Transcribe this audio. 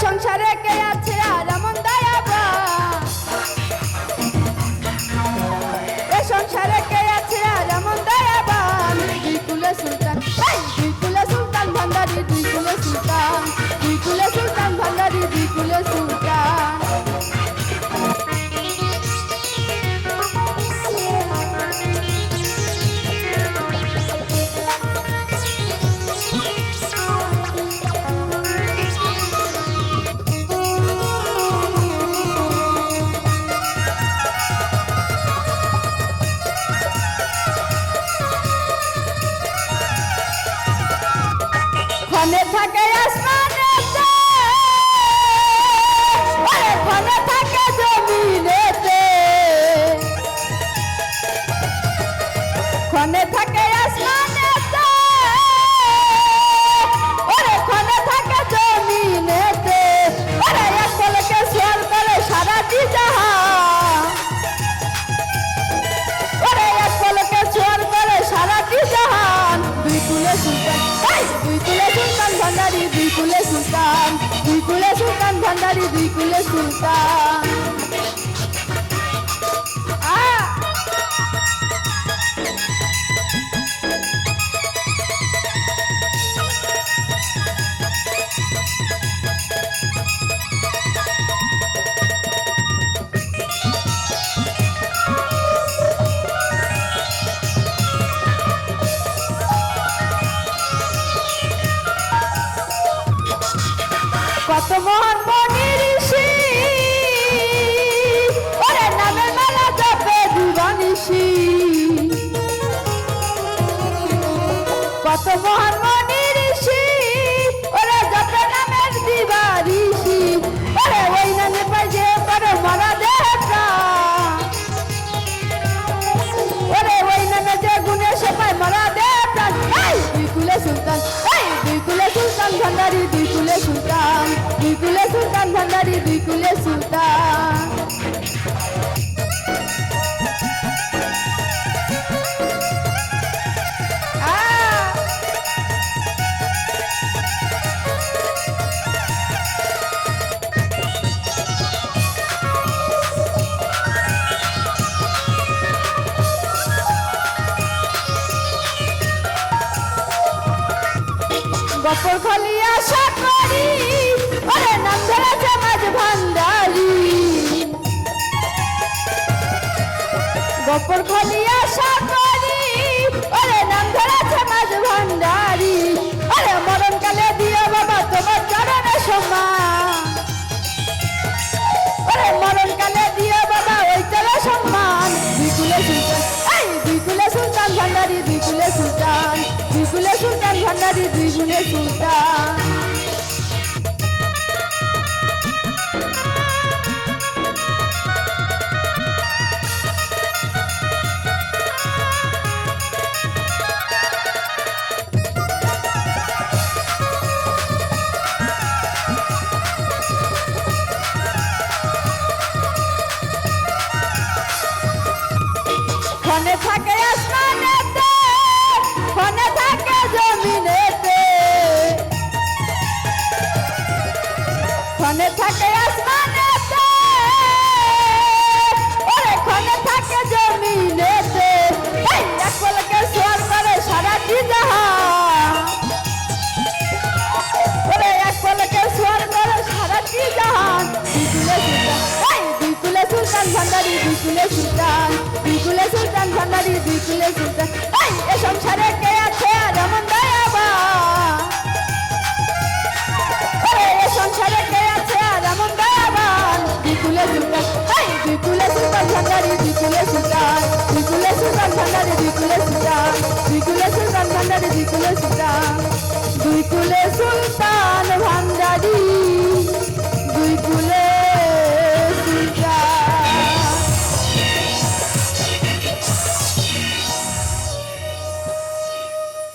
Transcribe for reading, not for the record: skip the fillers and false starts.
সংসারে কে আছে আর এমন দয়াবান, এ সংসারে কে আছে আর এমন দয়াবান। দুই কুলে সুলতান, দুই কুলে সুলতান ভান্ডারি, দুই কুলে সুলতান, দুই কুলে সুলতান ভান্ডারি, দুই কুলে সুলতান। ক্ষণে থাকে আসমানেতে, ক্ষণে থাকে জমিনেতে, ক্ষণে থাকে আসমানেতে, ওরে ক্ষণে থাকে জমিনেতে, ওরে এক পলকে সোয়াল করে সারাটি জাহান, ওরে এক পলকে সোয়াল করে সারাটি জাহান। দুই কুলে সুলতান, দুই কুলে সুলতান ভান্ডারি, দুই কুলে সুলতান, দুই কুলে সুলতান ভান্ডারি, দুই কুলে সুলতান। কত মহান মনি ঋষি, ওরে নামের মেলা জপে দিবানিশি, কত মহান মনি ঋষি, ওরে জপে নামের দিবানিশি, ওরে ওই নামে পাই যে করে মারা দেহ প্রাণ, ওরে ওই নামে যে গুণে সে পায় মারা দেহ প্রাণ। দুই কুলে সুলতান, দুই কুলে সুলতান ভান্ডারি, দুই কুলে সুলতান, দুই কুলে সুলতান ভান্ডারি, দুই কুলে সুলতান। গপর খালি আশা করি, ওরে নাম ধরেছে মাঝ ভান্ডারি, গপর খালি আশা করি, ওরে নাম ধরেছে মাঝ ভান্ডারি, ওরে মরণকালে দিও বাবা তোমার চরণে সম্মান, ওরে মরণকালে দিও বাবা ওই চলে সম্মান। দুই কুলে সুলতান, দুই কুলে সুলতান ভান্ডারি, দুই কুলে সুলতান, দুই কুলে সুলতান ভান্ডারি, দুই কুলে সুলতান। ক্ষণে থাকে আসমানেতে, ক্ষণে থাকে জমিনেতে, ক্ষণে থাকে আসমানেতে, ওরে ক্ষণে থাকে জমিনেতে, এক পলকে সোয়াল করে সারাটি জাহান, ওরে এক পলকে সোয়াল করে সারাটি জাহান। দুই কুলে সুলতান, দুই কুলে সুলতান ভান্ডারি, দুই কুলে সুলতান, দুই কুলে সুলতান ভান্ডারি, দুই কুলে সুলতান। এ সংসারে কে আছে আর এমন দয়াবান, এ সংসারে কে আছে আর এমন দয়াবান। দুই কুলে সুলতান, দুই কুলে সুলতান ভান্ডারি, দুই কুলে সুলতান, দুই কুলে সুলতান ভান্ডারি, দুই কুলে সুলতান, দুই কুলে সুলতান ভান্ডারি, দুই কুলে সুলতান, দুই কুলে সুলতান।